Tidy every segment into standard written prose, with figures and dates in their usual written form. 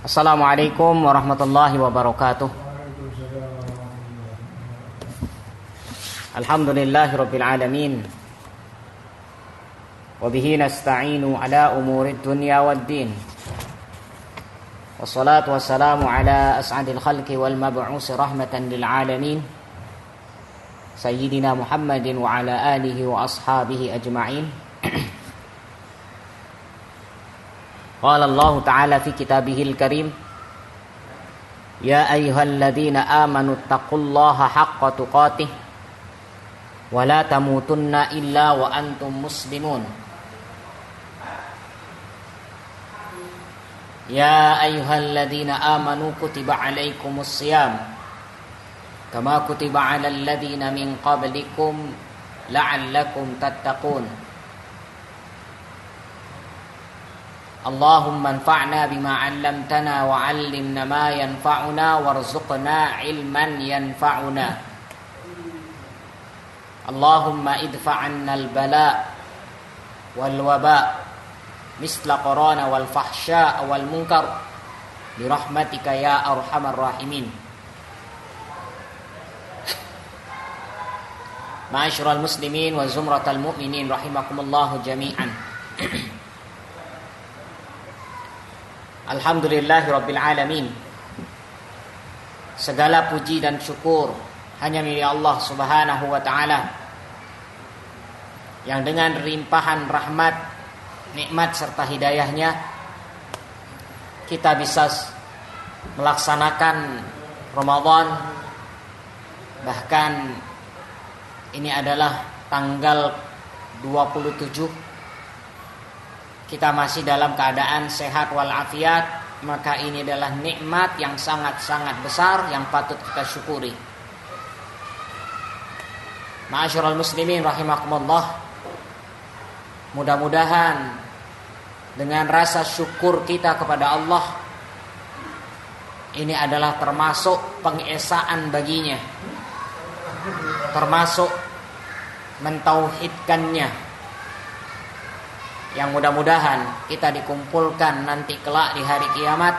Assalamualaikum warahmatullahi wabarakatuh. Alhamdulillahirabbil alamin. Wa bihi nasta'inu ala umurid dunya waddin. Wassalatu wassalamu ala as'adil khalqi wal mab'usi rahmatan lil alamin. Sayyidina Muhammadin wa ala alihi wa ashabihi ajma'in. Qala Allah Ta'ala fi kitabihil karim, ya ayyuhalladzina amanu taqullaha haqqa tuqatih wa la tamutunna illa wa antum muslimun. Ya ayyuhalladzina amanu kutiba alaikumus siyam kama kutiba alal ladzina min qablikum la'allakum tattaqun. Allahumma anfa'na bima 'allamtana wa 'allimna ma yanfa'una warzuqna 'ilman yanfa'una. Allahumma idfa' 'anna al-bala' wal waba' misla qarana wal fahsya' wal munkar bi rahmatika ya arhamar rahimin. Ma'asyiral muslimin wa zumratal mu'minin rahimakumullahu jami'an. Alhamdulillahirabbil alamin. Segala puji dan syukur hanya milik Allah Subhanahu wa taala, yang dengan limpahan rahmat, nikmat serta hidayahnya kita bisa melaksanakan Ramadan. Bahkan ini adalah tanggal 27, kita masih dalam keadaan sehat walafiat, maka ini adalah nikmat yang sangat-sangat besar yang patut kita syukuri. Ma'asyiral muslimin rahimakumullah, mudah-mudahan dengan rasa syukur kita kepada Allah, ini adalah termasuk pengesaan baginya, termasuk mentauhidkannya, yang mudah-mudahan kita dikumpulkan nanti kelak di hari kiamat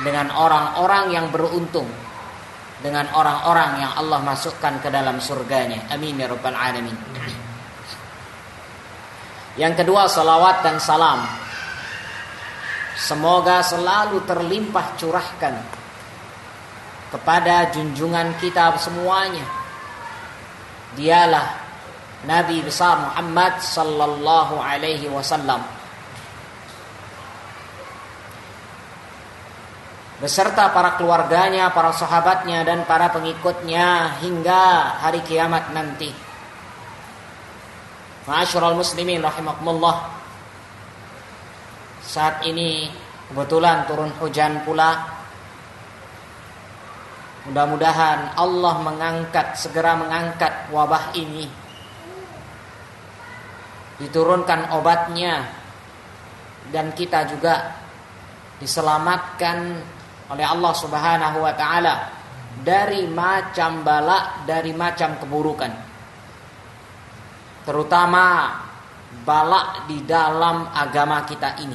dengan orang-orang yang beruntung, dengan orang-orang yang Allah masukkan ke dalam surganya. Amin ya rabbal alamin. Yang kedua, salawat dan salam semoga selalu terlimpah curahkan kepada junjungan kita semuanya. Dialah Nabi besar Muhammad sallallahu alaihi wasallam beserta para keluarganya, para sahabatnya dan para pengikutnya hingga hari kiamat nanti. Ma'asyiral muslimin rahimakumullah, saat ini kebetulan turun hujan pula. Mudah-mudahan Allah segera mengangkat wabah ini, diturunkan obatnya, dan kita juga diselamatkan oleh Allah Subhanahu wa taala dari macam bala, dari macam keburukan, terutama bala di dalam agama kita ini.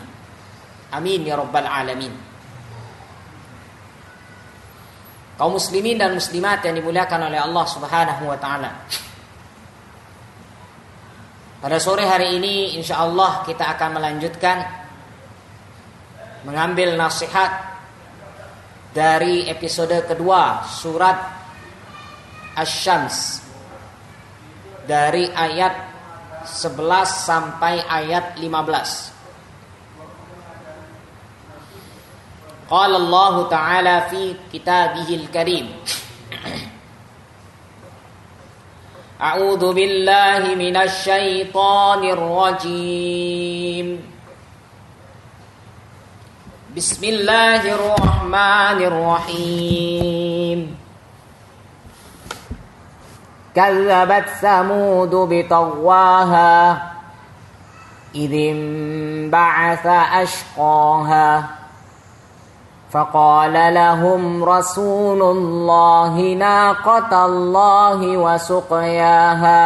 Amin ya rabbal alamin. Kaum muslimin dan muslimat yang dimuliakan oleh Allah Subhanahu wa taala, pada sore hari ini insyaallah kita akan melanjutkan mengambil nasihat dari episode kedua surat Asy-Syams, dari ayat 11 sampai ayat 15. Qala Allah Ta'ala fi kitabihil karim, A'udzu billahi minasy syaithanir rajim. Bismillahirrahmanirrahim. Kazzabat Samud bitagwaha idzin ba'atsa ashqaha فقال لهم رسول الله ناقة الله وسقياها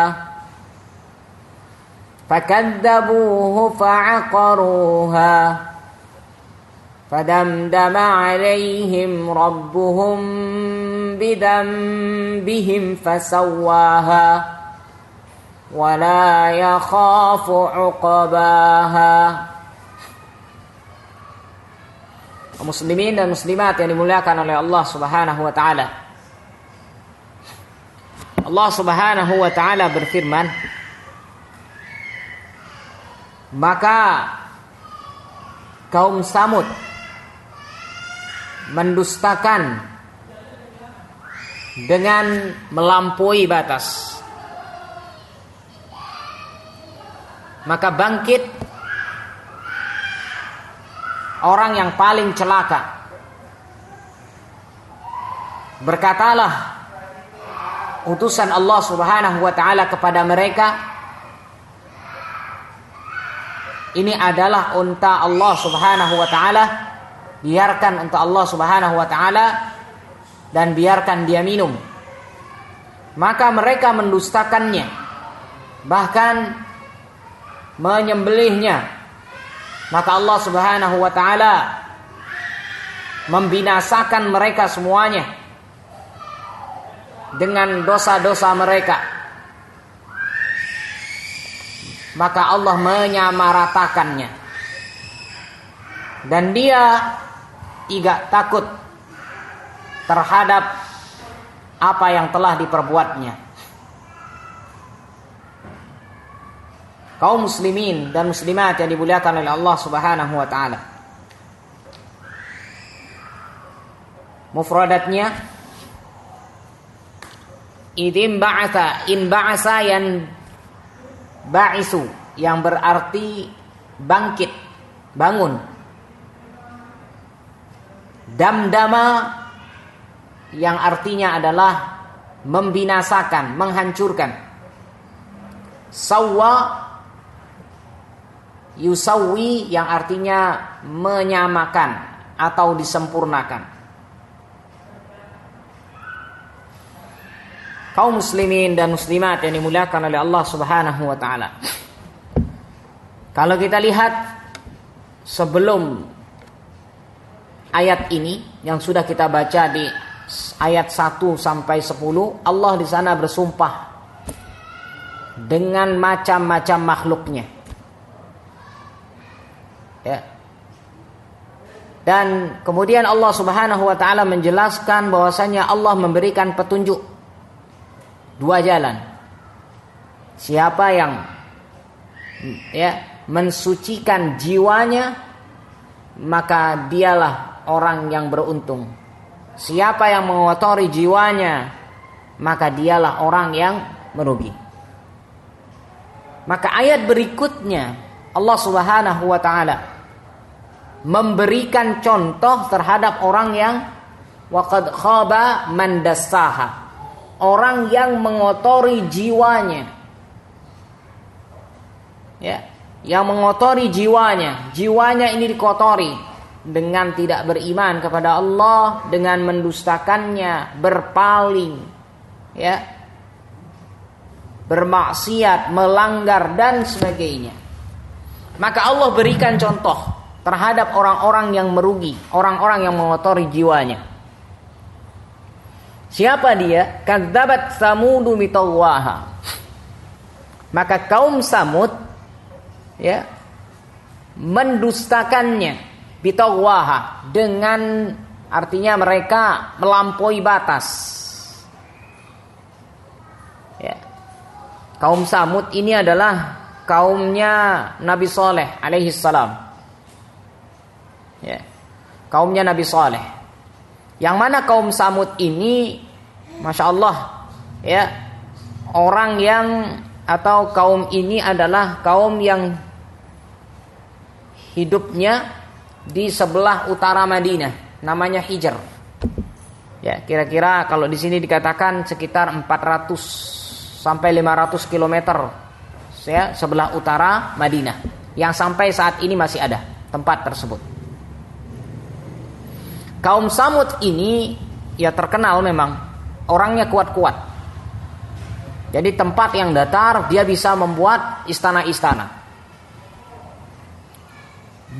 فكذبوه فعقروها فدمدم عليهم ربهم بذنبهم فسواها ولا يخاف عقباها. Muslimin dan muslimat yang dimuliakan oleh Allah Subhanahu wa taala. Allah Subhanahu wa taala berfirman, maka kaum Samud mendustakan dengan melampaui batas. Maka bangkit orang yang paling celaka. Berkatalah utusan Allah Subhanahu wa taala kepada mereka, ini adalah unta Allah Subhanahu wa taala, biarkan unta Allah Subhanahu wa taala dan biarkan dia minum. Maka mereka mendustakannya, bahkan menyembelihnya. Maka Allah Subhanahu wa taala membinasakan mereka semuanya dengan dosa-dosa mereka. Maka Allah menyamaratakannya, dan dia tidak takut terhadap apa yang telah diperbuatnya. Kaum muslimin dan muslimat yang dimuliakan oleh Allah Subhanahu wa taala. Mufradatnya idim ba'atha, in ba'asa yan ba'isu, yang berarti bangkit, bangun. Damdama yang artinya adalah membinasakan, menghancurkan. Sawwa yusawi yang artinya menyamakan atau disempurnakan. Kaum muslimin dan muslimat yang dimuliakan oleh Allah Subhanahu wa taala. Kalau kita lihat sebelum ayat ini yang sudah kita baca di ayat 1 sampai 10, Allah di sana bersumpah dengan macam-macam makhluknya. Ya. Dan kemudian Allah Subhanahu wa taala menjelaskan bahwasanya Allah memberikan petunjuk dua jalan. Siapa yang mensucikan jiwanya, maka dialah orang yang beruntung. Siapa yang mengotori jiwanya, maka dialah orang yang merugi. Maka ayat berikutnya Allah Subhanahu wa taala memberikan contoh terhadap orang yang waqad khaba man dassaha, orang yang mengotori jiwanya. Ya, yang mengotori jiwanya. Jiwanya ini dikotori dengan tidak beriman kepada Allah, dengan mendustakannya, berpaling, ya, bermaksiat, melanggar dan sebagainya. Maka Allah berikan contoh terhadap orang-orang yang merugi, orang-orang yang mengotori jiwanya. Siapa dia? Kadzabat Samudu bitawaha. Maka kaum Samud mendustakannya bitawaha, dengan artinya mereka melampaui batas. Ya. Kaum Samud ini adalah kaumnya Nabi Saleh alaihi salam. Ya. Kaumnya Nabi Saleh. Yang mana kaum Samud ini, masya Allah, ya, orang yang atau kaum ini adalah kaum yang hidupnya di sebelah utara Madinah, namanya Hijr. Ya, kira-kira kalau di sini dikatakan sekitar 400 sampai 500 km ya, sebelah utara Madinah, yang sampai saat ini masih ada tempat tersebut. Kaum Samud ini ya terkenal memang orangnya kuat-kuat. Jadi tempat yang datar dia bisa membuat istana-istana.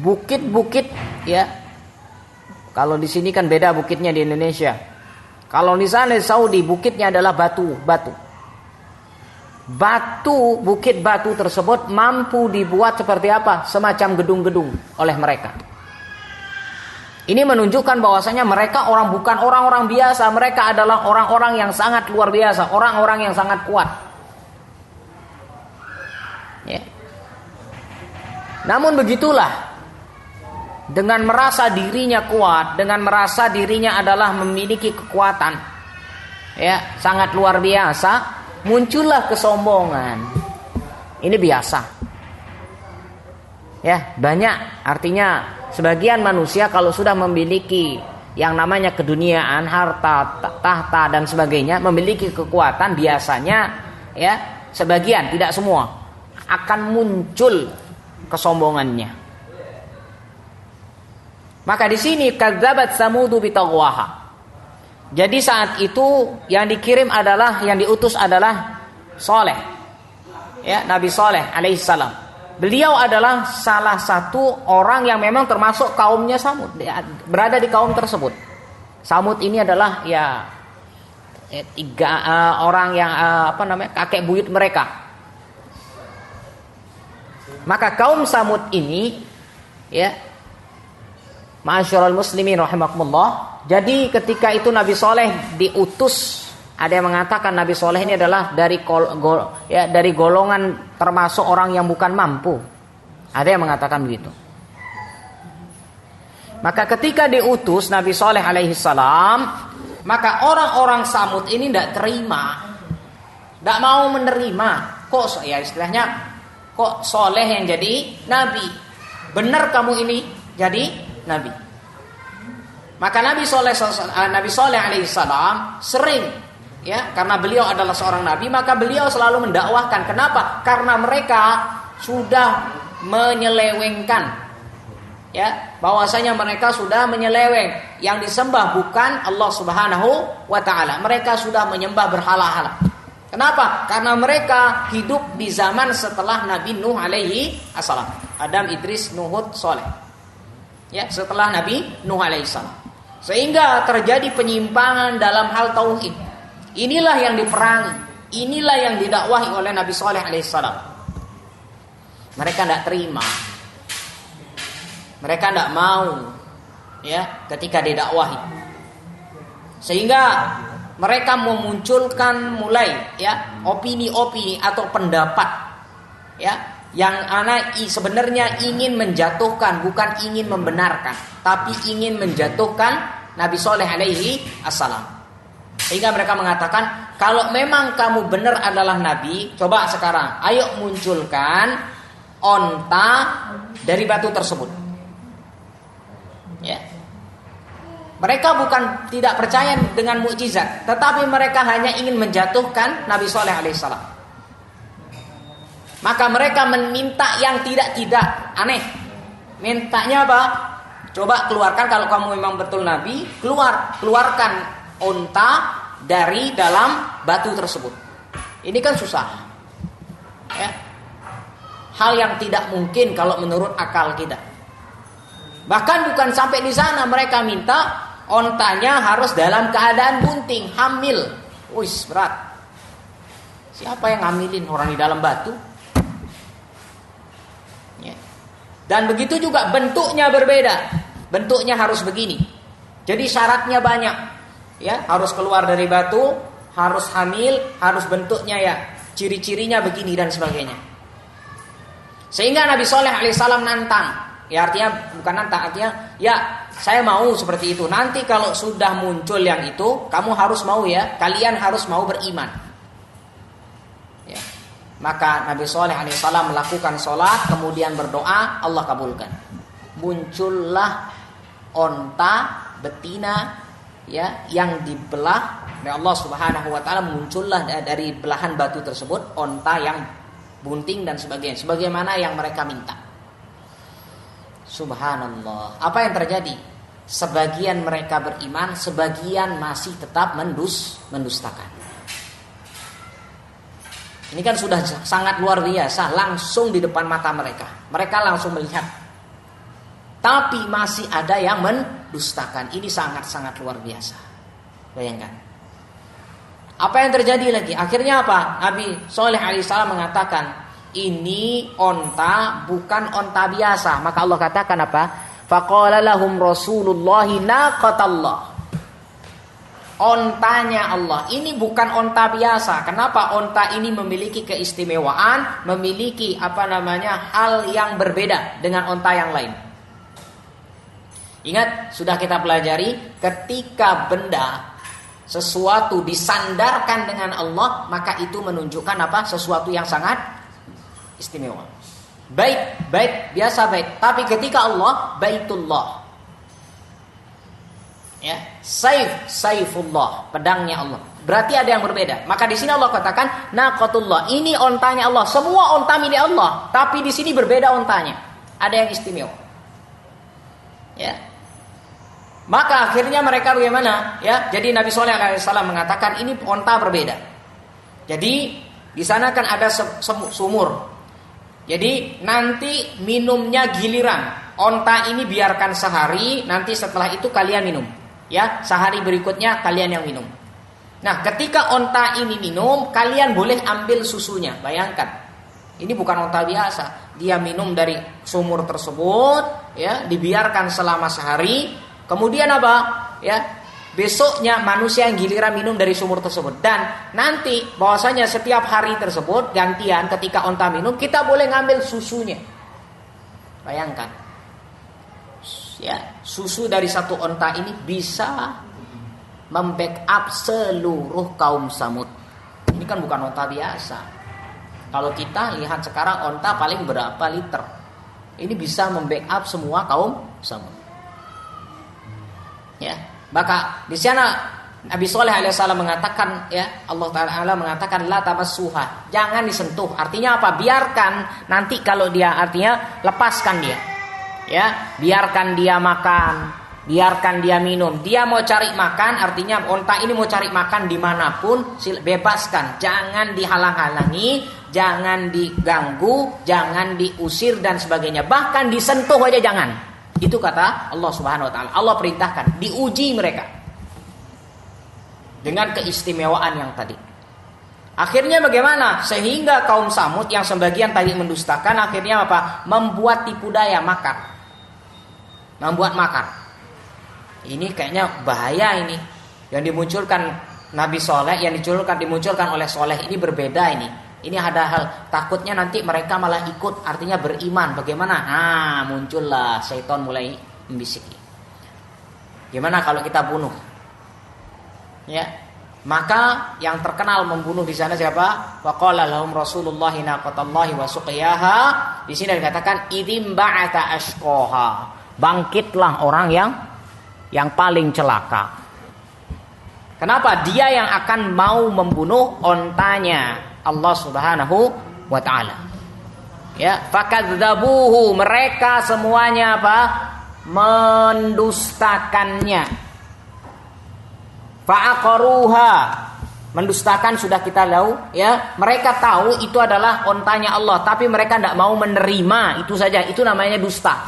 Bukit-bukit ya Kalau di sini kan beda bukitnya di Indonesia. Kalau di sana di Saudi bukitnya adalah batu. Bukit batu tersebut mampu dibuat seperti apa? Semacam gedung-gedung oleh mereka. Ini menunjukkan bahwasanya mereka bukan orang-orang biasa, mereka adalah orang-orang yang sangat luar biasa, orang-orang yang sangat kuat. Ya. Namun begitulah, dengan merasa dirinya kuat, dengan merasa dirinya adalah memiliki kekuatan, ya, sangat luar biasa, muncullah kesombongan. Ini biasa. Ya, banyak, artinya sebagian manusia kalau sudah memiliki yang namanya keduniaan, harta, tahta dan sebagainya, memiliki kekuatan, biasanya ya, sebagian, tidak semua, akan muncul kesombongannya. Maka di sini kadzabat Samudu bitaghwaha. Jadi saat itu yang diutus adalah Saleh. Ya, Nabi Saleh alaihissalam. Beliau adalah salah satu orang yang memang termasuk kaumnya Samud, berada di kaum tersebut. Samud ini adalah tiga orang yang kakek buyut mereka. Maka kaum Samud ini, ya, ma'asyiral muslimin rahimakumullah. Jadi ketika itu Nabi Saleh diutus, ada yang mengatakan Nabi Saleh ini adalah dari golongan termasuk orang yang bukan mampu. Ada yang mengatakan begitu. Maka ketika diutus Nabi Saleh alaihi salam, maka orang-orang Samud ini tidak terima, tidak mau menerima. Kok ya istilahnya, kok Saleh yang jadi nabi? Benar kamu ini jadi nabi? Maka Nabi Saleh alaihi salam sering, ya, karena beliau adalah seorang nabi, maka beliau selalu mendakwahkan. Kenapa? Karena mereka sudah menyelewengkan, ya, bahwasanya mereka sudah menyeleweng, yang disembah bukan Allah Subhanahu wa taala. Mereka sudah menyembah berhala-hala. Kenapa? Karena mereka hidup di zaman setelah Nabi Nuh alaihi assalam. Adam, Idris, Nuh, Saleh. Ya, setelah Nabi Nuh alaihi salam. Sehingga terjadi penyimpangan dalam hal tauhid. Inilah yang diperangi, inilah yang didakwahi oleh Nabi Saleh alaihissalam. Mereka tidak terima, mereka tidak mau, ya, ketika didakwahi. Sehingga mereka memunculkan mulai, ya, opini-opini atau pendapat, ya, yang sebenarnya ingin menjatuhkan, bukan ingin membenarkan, tapi ingin menjatuhkan Nabi Saleh alaihi assalam. Sehingga mereka mengatakan, kalau memang kamu benar adalah nabi, coba sekarang ayo munculkan onta dari batu tersebut. Ya. Mereka bukan tidak percaya dengan mukjizat, tetapi mereka hanya ingin menjatuhkan Nabi Saleh alaihissalam. Maka mereka meminta yang tidak-tidak, aneh. Mintanya apa? Coba keluarkan, kalau kamu memang betul nabi, keluarkan onta dari dalam batu tersebut. Ini kan susah, ya. Hal yang tidak mungkin kalau menurut akal kita. Bahkan bukan sampai di sana, mereka minta ontanya harus dalam keadaan bunting, hamil. Wis, berat. Siapa yang ngambilin orang di dalam batu? Ya. Dan begitu juga bentuknya berbeda. Bentuknya harus begini. Jadi syaratnya banyak. Ya, harus keluar dari batu, harus hamil, harus bentuknya, ya, ciri-cirinya begini dan sebagainya. Sehingga Nabi Saleh alaihissalam nantang. Ya, artinya bukan nantang, artinya ya, saya mau seperti itu. Nanti kalau sudah muncul yang itu, kamu harus mau, ya, kalian harus mau beriman. Ya. Maka Nabi Saleh alaihissalam melakukan sholat, kemudian berdoa, Allah kabulkan. Muncullah onta betina, ya, yang dibelah oleh Allah Subhanahu wa taala, muncullah dari belahan batu tersebut onta yang bunting dan sebagainya, sebagaimana yang mereka minta. Subhanallah. Apa yang terjadi? Sebagian mereka beriman, sebagian masih tetap mendustakan. Ini kan sudah sangat luar biasa, langsung di depan mata mereka. Mereka langsung melihat. Tapi masih ada yang mendustakan. Ini sangat-sangat luar biasa. Bayangkan. Apa yang terjadi lagi? Akhirnya apa? Nabi Shalih alaihissalam mengatakan, ini onta bukan onta biasa. Maka Allah katakan apa? Faqala lahum Rasulullahi naqatallah. Ontanya Allah ini bukan onta biasa. Kenapa? Onta ini memiliki keistimewaan, memiliki hal yang berbeda dengan onta yang lain. Ingat, sudah kita pelajari, ketika benda sesuatu disandarkan dengan Allah, maka itu menunjukkan sesuatu yang sangat istimewa. Bait biasa bait, tapi ketika Allah Baitullah. Ya, Saifullah, pedangnya Allah. Berarti ada yang berbeda. Maka di sini Allah katakan naqatullah. Ini ontanya Allah. Semua onta milik Allah, tapi di sini berbeda ontanya. Ada yang istimewa. Ya. Maka akhirnya mereka bagaimana? Ya, jadi Nabi Shalih alaihissalam mengatakan ini onta berbeda. Jadi di sana kan ada sumur. Jadi nanti minumnya giliran. Onta ini biarkan sehari, nanti setelah itu kalian minum. Ya, sehari berikutnya kalian yang minum. Nah, ketika onta ini minum, kalian boleh ambil susunya. Bayangkan, ini bukan onta biasa. Dia minum dari sumur tersebut, ya, dibiarkan selama sehari. Kemudian apa? Ya, besoknya manusia yang giliran minum dari sumur tersebut. Dan nanti bahwasanya setiap hari tersebut gantian ketika onta minum, kita boleh ngambil susunya. Bayangkan. Ya, susu dari satu onta ini bisa membackup seluruh kaum Samud. Ini kan bukan onta biasa. Kalau kita lihat sekarang onta paling berapa liter. Ini bisa membackup semua kaum Samud. Ya, maka di sana Nabi Shalih alaihissalam mengatakan, ya, Allah Taala mengatakan la tamassuha, jangan disentuh. Artinya apa? Biarkan nanti kalau dia, artinya lepaskan dia. Ya, biarkan dia makan, biarkan dia minum. Dia mau cari makan, artinya onta ini mau cari makan dimanapun, bebaskan. Jangan dihalang-halangi, jangan diganggu, jangan diusir dan sebagainya. Bahkan disentuh aja jangan. Itu kata Allah Subhanahu wa taala. Allah perintahkan, diuji mereka dengan keistimewaan yang tadi. Akhirnya bagaimana? Sehingga kaum Samud yang sebagian tadi mendustakan, akhirnya apa? Membuat tipu daya, makar. Membuat makar. Ini kayaknya bahaya ini. Yang dimunculkan Nabi Soleh, yang dimunculkan oleh Soleh ini berbeda ini. Ini ada hal takutnya nanti mereka malah ikut, artinya beriman. Bagaimana? Nah, muncullah syaitan mulai membisiki. Gimana kalau kita bunuh? Ya, maka yang terkenal membunuh di sana siapa? Waqala lahum Rasulullah naqatallahi wa suqiyaha. Di sini dikatakan idzim ba'ata ashqaha. Bangkitlah orang yang paling celaka. Kenapa? Dia yang akan mau membunuh ontanya Allah Subhanahu wa taala. Ya, fakadzabuhu, mereka semuanya apa? Mendustakannya. Fa'aqaruha, mendustakan sudah kita tahu, ya. Mereka tahu itu adalah ontanya Allah, tapi mereka tidak mau menerima, itu saja. Itu namanya dusta.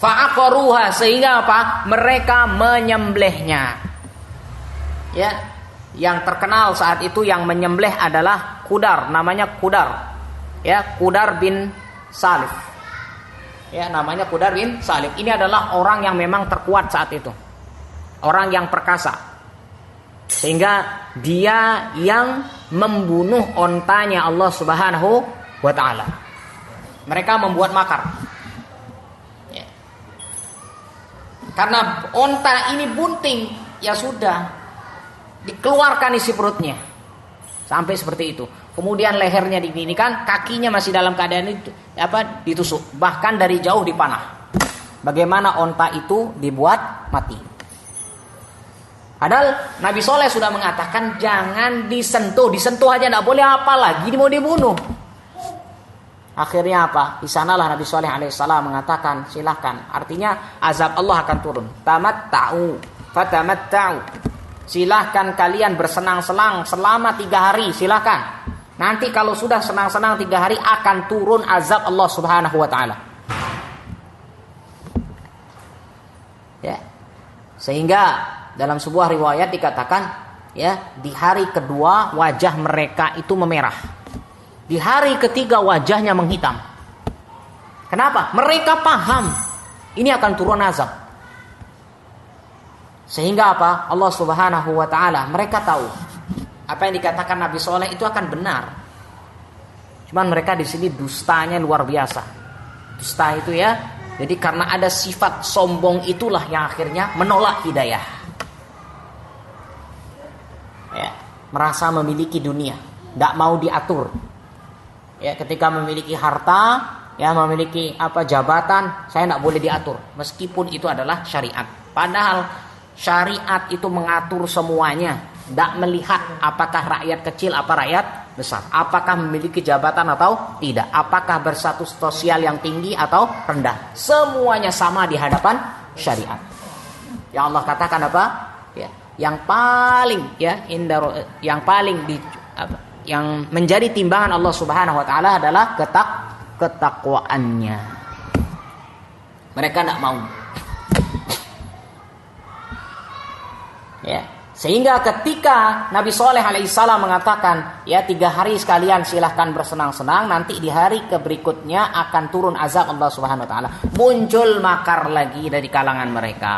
Fa'aqaruha, sehingga apa? Mereka menyembelihnya. Ya. Yang terkenal saat itu yang menyembelih adalah Qudar, namanya Qudar. Ya, Qudar bin Salif. Ya, namanya Qudar bin Salif. Ini adalah orang yang memang terkuat saat itu. Orang yang perkasa. Sehingga dia yang membunuh ontanya Allah Subhanahu wa taala. Mereka membuat makar. Ya. Karena onta ini bunting, ya sudah, dikeluarkan isi perutnya sampai seperti itu. Kemudian lehernya diginikan, kakinya masih dalam keadaan itu ditusuk, bahkan dari jauh dipanah. Bagaimana onta itu dibuat mati? Padahal Nabi Soleh sudah mengatakan jangan disentuh aja tidak boleh, apalagi mau dibunuh. Akhirnya apa? Di sanalah Nabi Shalih alaihissalam mengatakan silahkan. Artinya azab Allah akan turun. Fatamatta'u. Silahkan kalian bersenang-senang selama 3 hari, silahkan. Nanti kalau sudah senang-senang 3 hari akan turun azab Allah Subhanahu wa taala. Ya. Sehingga dalam sebuah riwayat dikatakan, ya, di hari kedua wajah mereka itu memerah. Di hari ketiga wajahnya menghitam. Kenapa? Mereka paham ini akan turun azab. Sehingga apa? Allah Subhanahu wa taala, mereka tahu apa yang dikatakan Nabi Soleh itu akan benar. Cuman mereka di sini dustanya luar biasa. Dusta itu ya. Jadi karena ada sifat sombong itulah yang akhirnya menolak hidayah. Ya, merasa memiliki dunia, tidak mau diatur. Ya, ketika memiliki harta, ya memiliki jabatan, saya tidak boleh diatur, meskipun itu adalah syariat. Padahal syariat itu mengatur semuanya, tidak melihat apakah rakyat kecil apa rakyat besar, apakah memiliki jabatan atau tidak, apakah berstatus sosial yang tinggi atau rendah, semuanya sama di hadapan syariat. Yang Allah katakan apa? Ya, yang paling yang menjadi timbangan Allah Subhanahu wa taala adalah ketakwaannya. Mereka tidak mau. Ya. Sehingga ketika Nabi Soleh alaihissalam mengatakan, ya 3 hari sekalian silahkan bersenang-senang, nanti di hari berikutnya akan turun azab Allah Subhanahu Wa Taala. Muncul makar lagi dari kalangan mereka.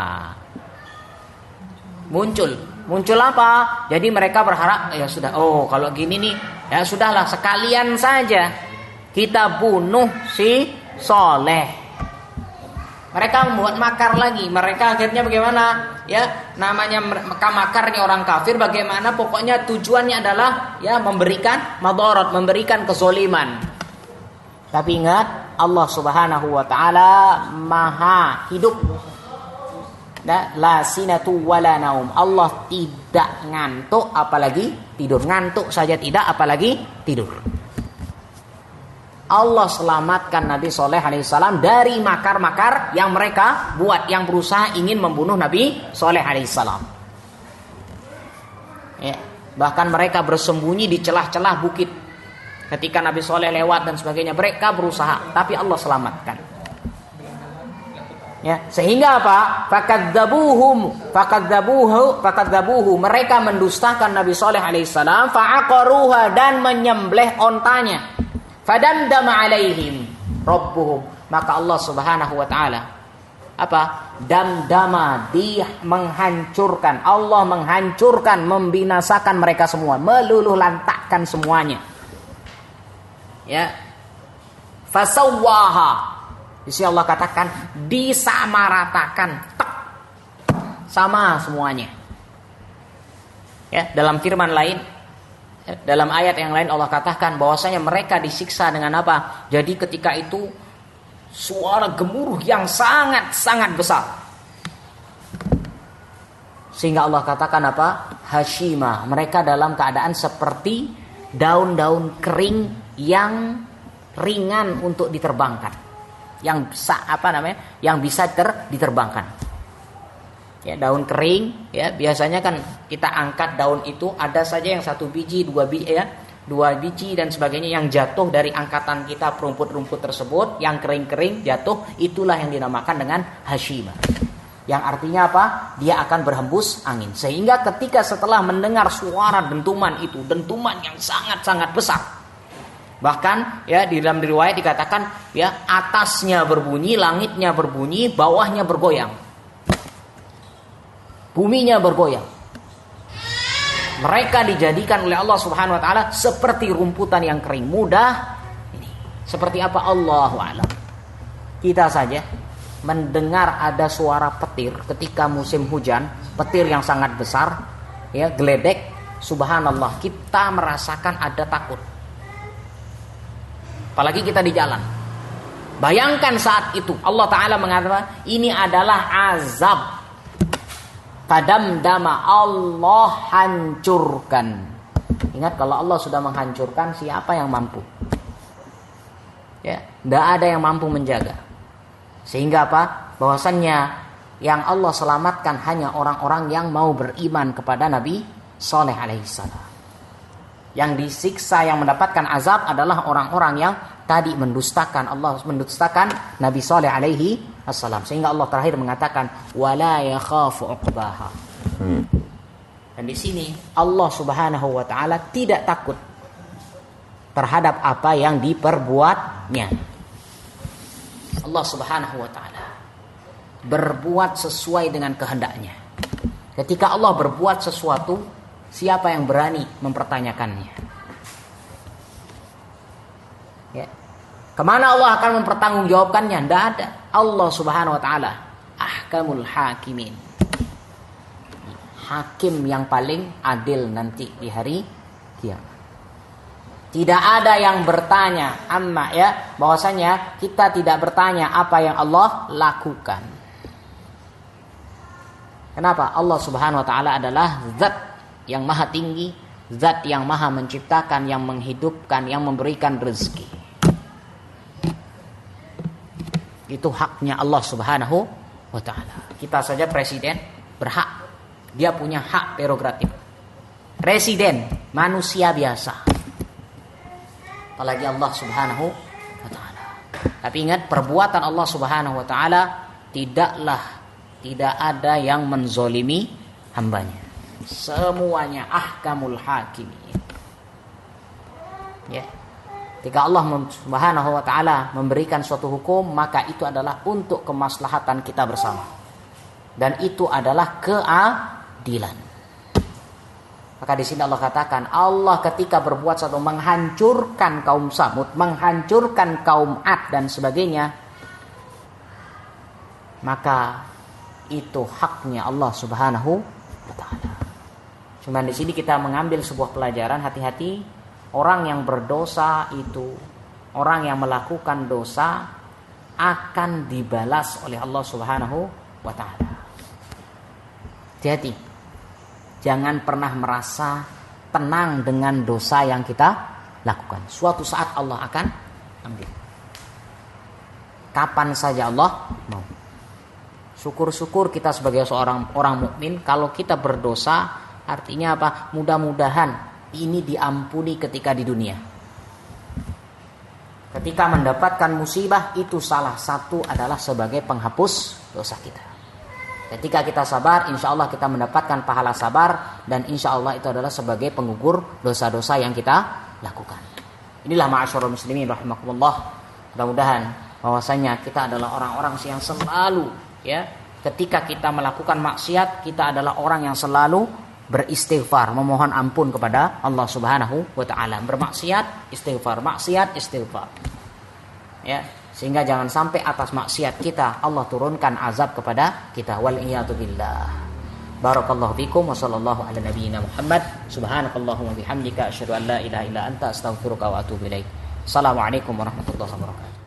Muncul apa? Jadi mereka berharap, ya sudah, kalau gini nih, ya sudahlah sekalian saja kita bunuh si Soleh. Mereka membuat makar lagi. Mereka akhirnya bagaimana? Ya, namanya makarnya orang kafir. Bagaimana? Pokoknya tujuannya adalah ya memberikan madarat, memberikan kezoliman. Tapi ingat, Allah Subhanahu wa taala Maha hidup. La sinatu wala naum. Allah tidak ngantuk apalagi tidur. Ngantuk saja tidak apalagi tidur. Allah selamatkan Nabi Soleh alaihissalam dari makar-makar yang mereka buat, yang berusaha ingin membunuh Nabi Soleh alaihissalam. Ya, bahkan mereka bersembunyi di celah-celah bukit. Ketika Nabi Soleh lewat dan sebagainya, mereka berusaha, tapi Allah selamatkan. Ya, sehingga apa? Fakadzabuhu, mereka mendustakan Nabi Soleh alaihissalam, fa'aqaruha, dan menyembelih ontanya. Fadamdama alaihim rabbuhum, maka Allah Subhanahu wa taala damdama, dia menghancurkan, Allah menghancurkan, membinasakan mereka semua, meluluh lantakkan semuanya. Ya. Fasawwaha, di sini Allah katakan disamaratakan, sama semuanya. Ya, dalam firman lain, dalam ayat yang lain Allah katakan bahwasanya mereka disiksa dengan apa? Jadi ketika itu suara gemuruh yang sangat-sangat besar. Sehingga Allah katakan apa? Hashima, mereka dalam keadaan seperti daun-daun kering yang ringan untuk diterbangkan. Yang bisa diterbangkan. Ya, daun kering, ya biasanya kan kita angkat daun itu, ada saja yang 1 biji, 2 biji dan sebagainya yang jatuh dari angkatan kita, rumput-rumput tersebut yang kering-kering jatuh, itulah yang dinamakan dengan hashima. Yang artinya apa? Dia akan berhembus angin. Sehingga ketika setelah mendengar suara dentuman itu, dentuman yang sangat-sangat besar. Bahkan ya di dalam riwayat dikatakan ya atasnya berbunyi, langitnya berbunyi, bawahnya bergoyang. Buminya bergoyang. Mereka dijadikan oleh Allah Subhanahu wa taala seperti rumputan yang kering, mudah. Ini seperti apa? Allahu a'lam. Kita saja mendengar ada suara petir ketika musim hujan, petir yang sangat besar, ya, geledek, subhanallah, kita merasakan ada takut. Apalagi kita di jalan. Bayangkan saat itu Allah taala mengatakan ini adalah azab. Fadamdama, Allah hancurkan. Ingat, kalau Allah sudah menghancurkan, siapa yang mampu? Ya, tidak ada yang mampu menjaga. Sehingga apa? Bahwasannya yang Allah selamatkan hanya orang-orang yang mau beriman kepada Nabi Soleh alaihissalam. Yang disiksa, yang mendapatkan azab adalah orang-orang yang tadi mendustakan Allah, mendustakan Nabi Soleh alaihi assalam. Sehingga Allah terakhir mengatakan wala yakhafu uqbaha. Dan di sini Allah Subhanahu wa taala tidak takut terhadap apa yang diperbuatnya. Allah Subhanahu wa taala berbuat sesuai dengan kehendaknya. Ketika Allah berbuat sesuatu, siapa yang berani mempertanyakannya? Ya. Kemana Allah akan mempertanggungjawabkannya? Tidak ada. Allah Subhanahu wa taala ahkamul hakimin. Hakim yang paling adil nanti di hari kiamat. Tidak ada yang bertanya amma, ya, bahwasanya kita tidak bertanya apa yang Allah lakukan. Kenapa? Allah Subhanahu wa taala adalah zat yang maha tinggi, zat yang maha menciptakan, yang menghidupkan, yang memberikan rezeki. Itu haknya Allah Subhanahu wa taala. Kita saja presiden berhak. Dia punya hak prerogatif. Presiden manusia biasa. Apalagi Allah Subhanahu wa taala. Tapi ingat, perbuatan Allah Subhanahu wa taala tidak ada yang menzolimi hambanya. Semuanya ahkamul hakimin. Ya. Ketika Allah Subhanahu wa taala memberikan suatu hukum, maka itu adalah untuk kemaslahatan kita bersama. Dan itu adalah keadilan. Maka di sini Allah katakan, Allah ketika berbuat satu menghancurkan kaum Samud, menghancurkan kaum Ad dan sebagainya, maka itu haknya Allah Subhanahu wa taala. Cuman di sini kita mengambil sebuah pelajaran, hati-hati orang yang berdosa itu, orang yang melakukan dosa akan dibalas oleh Allah Subhanahu wa taala. Hati-hati. Jangan pernah merasa tenang dengan dosa yang kita lakukan. Suatu saat Allah akan ambil. Kapan saja Allah mau. Syukur-syukur kita sebagai seorang orang mukmin, kalau kita berdosa, artinya apa? Mudah-mudahan ini diampuni ketika di dunia. Ketika mendapatkan musibah, itu salah satu adalah sebagai penghapus dosa kita. Ketika kita sabar, insya Allah kita mendapatkan pahala sabar, dan insya Allah itu adalah sebagai penggugur dosa-dosa yang kita lakukan. Inilah ma'asyarul muslimin rahimakumullah. Mudah-mudahan bahwasanya kita adalah orang-orang yang selalu, ya, ketika kita melakukan maksiat, kita adalah orang yang selalu beristighfar, memohon ampun kepada Allah Subhanahu wa taala. Bermaksiat, istighfar, maksiat, istighfar. Ya. Sehingga jangan sampai atas maksiat kita Allah turunkan azab kepada kita. Wal iyadu billah. Barakallahu fikum wa sallallahu ala nabiyyina Muhammad. Subhanakallahumma bihamdika asyhadu an la ilaha illa anta astaghfiruka wa atubu ilaik. Assalamualaikum warahmatullahi wabarakatuh.